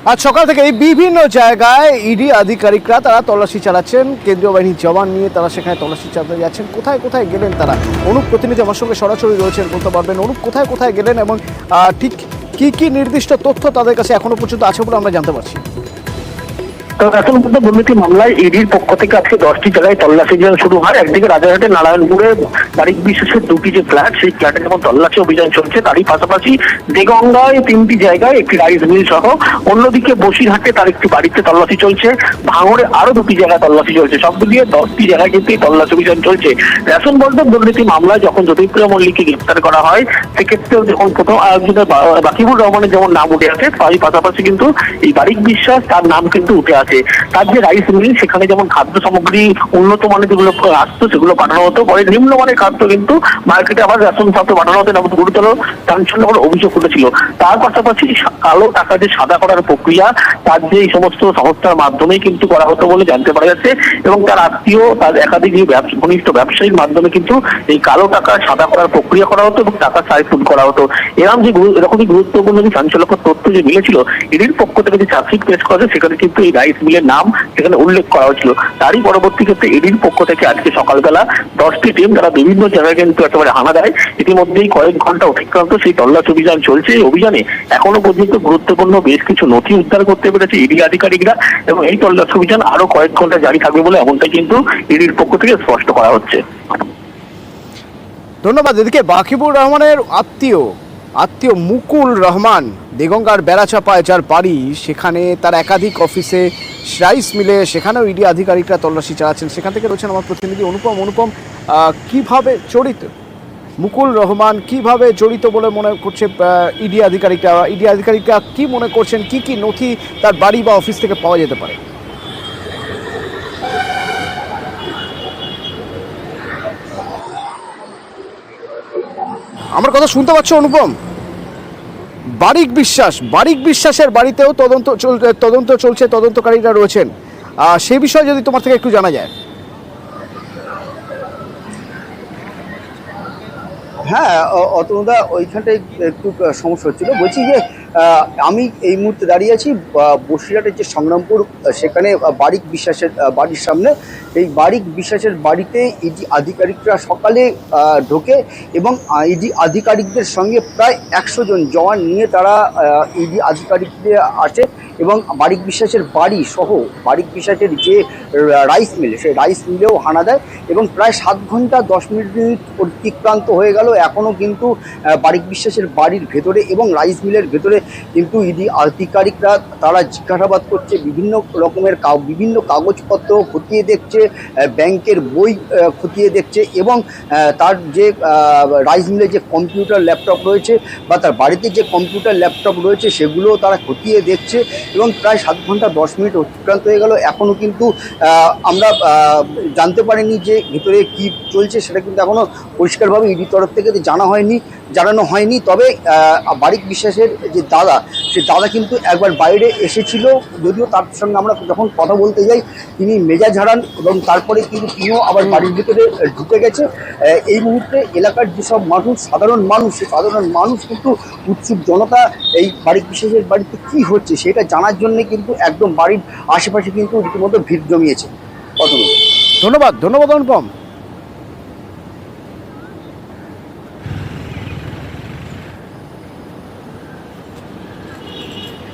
আজ সকাল থেকে বিভিন্ন জায়গায় ইডি আধিকারিকরা তারা তল্লাশি চালাচ্ছেন, কেন্দ্রীয় বাহিনীর জওয়ান নিয়ে তারা সেখানে তল্লাশি চালাতে যাচ্ছেন। কোথায় কোথায় গেলেন তারা? অনুপ প্রতিনিধি আমার সঙ্গে সরাসরি রয়েছেন, বলতে পারবেন অনুপ কোথায় কোথায় গেলেন এবং ঠিক কি কি নির্দিষ্ট তথ্য তাদের কাছে এখনো পর্যন্ত আছে বলে আমরা জানতে পারছি? এখন পর্যন্ত দুর্নীতি মামলায় ইডির পক্ষ থেকে আজকে 10টি জায়গায় তল্লাশি অভিযান শুরু হয়। একদিকে রাজারহাটের নারায়ণপুরে বারিক বিশেষের দুটি যে ফ্ল্যাট, সেই ফ্ল্যাটে যেমন তল্লাশি অভিযান চলছে, তারই পাশাপাশি দেগঙ্গায় 3টি জায়গায় একটি রাইস মিল সহ, অন্যদিকে বসিরহাটে তার একটি বাড়িতে তল্লাশি চলছে, ভাঙড়ে আরো 2টি জায়গায় তল্লাশি চলছে। সব মিলিয়ে 10টি জায়গায় কিন্তু এই তল্লাশি অভিযান চলছে। রেশন বলতে দুর্নীতি মামলায় যখন জ্যোতিপ্রিয় মল্লিককে গ্রেপ্তার করা হয়, সেক্ষেত্রেও যখন প্রথম আয়োজনে বাকিবুর রহমানের যেমন নাম উঠে আসে, তারই পাশাপাশি কিন্তু এই বারিক বিশ্বাস তার নাম কিন্তু উঠে আসে। তার যে রাইস মিল, সেখানে যেমন খাদ্য সামগ্রী উন্নত মানের যেগুলো আসতো সেগুলো পাঠানো হতো, পরে নিম্নমানের খাদ্য কিন্তু মার্কেটে আবার রেশন খাদ্য পাঠানো হতো, এমন গুরুতর চাঞ্চল্যকর অভিযোগ উঠেছিল। তার পাশাপাশি কালো টাকা যে সাদা করার প্রক্রিয়া, তার যে এই সমস্ত সংস্থার মাধ্যমেই কিন্তু করা হতো বলে জানতে পারা যাচ্ছে, এবং তার আত্মীয়, তার একাধিক ঘনিষ্ঠ ব্যবসায়ীর মাধ্যমে কিন্তু এই কালো টাকা সাদা করার প্রক্রিয়া করা হতো এবং টাকা সাইফুল করা হতো। এরকমই গুরুত্বপূর্ণ যে চাঞ্চল্যকর তথ্য যে মিলেছিল, ইডির পক্ষ থেকে যে চার্জশিট পেশ করা হয়, সেখানে কিন্তু এই রাইস মিলের নাম সেখানে উল্লেখ করা হয়েছিল। তারই পরবর্তী ক্ষেত্রে ইডির পক্ষ থেকে আজকে সকালবেলা 10টি টিম তারা বিভিন্ন জায়গায় কিন্তু একেবারে হানা দেয়। ইতিমধ্যেই কয়েক ঘন্টা অতিক্রান্ত সেই তল্লাশি অভিযান চলছে। এই অভিযানে এখনো পর্যন্ত গুরুত্বপূর্ণ বেশ কিছু নথি উদ্ধার করতে পেরেছে ইডি আধিকারিকরা, এবং এই তল্লাশি অভিযান আরো কয়েক ঘন্টা জারি থাকবে বলে এমনটাই কিন্তু ইডির পক্ষ থেকে স্পষ্ট করা হচ্ছে। ধন্যবাদ। এদিকে বাকিবুর রহমানের আত্মীয় মুকুল রহমান দেগঙ্গার বেড়াচাপায় যার বাড়ি, সেখানে তার একাধিক অফিসে, রাইস মিলে, সেখানেও ইডি আধিকারিকরা তল্লাশি চালাচ্ছেন। সেখান থেকে রয়েছেন আমার প্রতিনিধি অনুপম। কিভাবে জড়িত মুকুল রহমান, কিভাবে জড়িত বলে মনে করছে ইডি আধিকারিকরা কি মনে করছেন, কি কি নথি তার বাড়ি বা অফিস থেকে পাওয়া যেতে পারে? আমার কথা শুনতে পাচ্ছ অনুপম? বারিক বিশ্বাসের বাড়িতেও তদন্ত চলছে, তদন্তকারীরা রয়েছেন। সেই বিষয়ে যদি তোমার থেকে একটু জানা যায়। হ্যাঁ, অতনুদা, ওইখানটায় একটু সমস্যা হচ্ছিল। বলছি যে আমি এই মুহূর্তে দাঁড়িয়ে আছি বসিরহাটের যে সংগ্রামপুর, সেখানে বারিক বিশ্বাসের বাড়ির সামনে। এই বারিক বিশ্বাসের বাড়িতে ইডি আধিকারিকরা সকালে ঢোকে এবং ইডি আধিকারিকদের সঙ্গে প্রায় 100 জন জওয়ান নিয়ে তারা ইডি আধিকারিকদের আসে এবং বারিক বিশ্বাসের বাড়ি সহ বারিক বিশ্বাসের যে রাইস মিল, সেই রাইস মিলেও হানা দেয় এবং প্রায় 7 ঘন্টা 10 মিনিট অতিক্রান্ত হয়ে গেল। এখনও কিন্তু বারিক বিশ্বাসের বাড়ির ভেতরে এবং রাইস মিলের ভেতরে কিন্তু ইডি আধিকারিকরা তারা জিজ্ঞাসাবাদ করছে, বিভিন্ন রকমের বিভিন্ন কাগজপত্র খতিয়ে দেখছে, ব্যাংকের বই খতিয়ে দেখছে এবং তার যে রাইস মিলের যে কম্পিউটার ল্যাপটপ রয়েছে বা তার বাড়িতে যে কম্পিউটার ল্যাপটপ রয়েছে সেগুলোও তারা খতিয়ে দেখছে এবং প্রায় 7 ঘন্টা 10 মিনিট অতিক্রান্ত হয়ে গেল। এখনও কিন্তু আমরা জানতে পারিনি যে ভিতরে কি চলছে, সেটা কিন্তু এখনও পরিষ্কারভাবে ইডির তরফ থেকে জানানো হয়নি। তবে বারিক বিশ্বাসের যে দাদা, সে দাদা কিন্তু একবার বাইরে এসেছিল, যদিও তার সঙ্গে আমরা যখন কথা বলতে যাই তিনি মেজাজ হারান এবং তারপরে কিন্তু তিনিও আবার বাড়ির ভিতরে ঢুকে গেছে। এই মুহূর্তে এলাকার যেসব মানুষ, সাধারণ মানুষ কিন্তু উৎসুক জনতা এই বারিক বিশ্বাসের বাড়িতে কি হচ্ছে সেটা জানার জন্য কিন্তু একদম বাড়ির আশেপাশে কিন্তু রীতিমতো ভিড় জমিয়েছে। ধন্যবাদ অনুপম।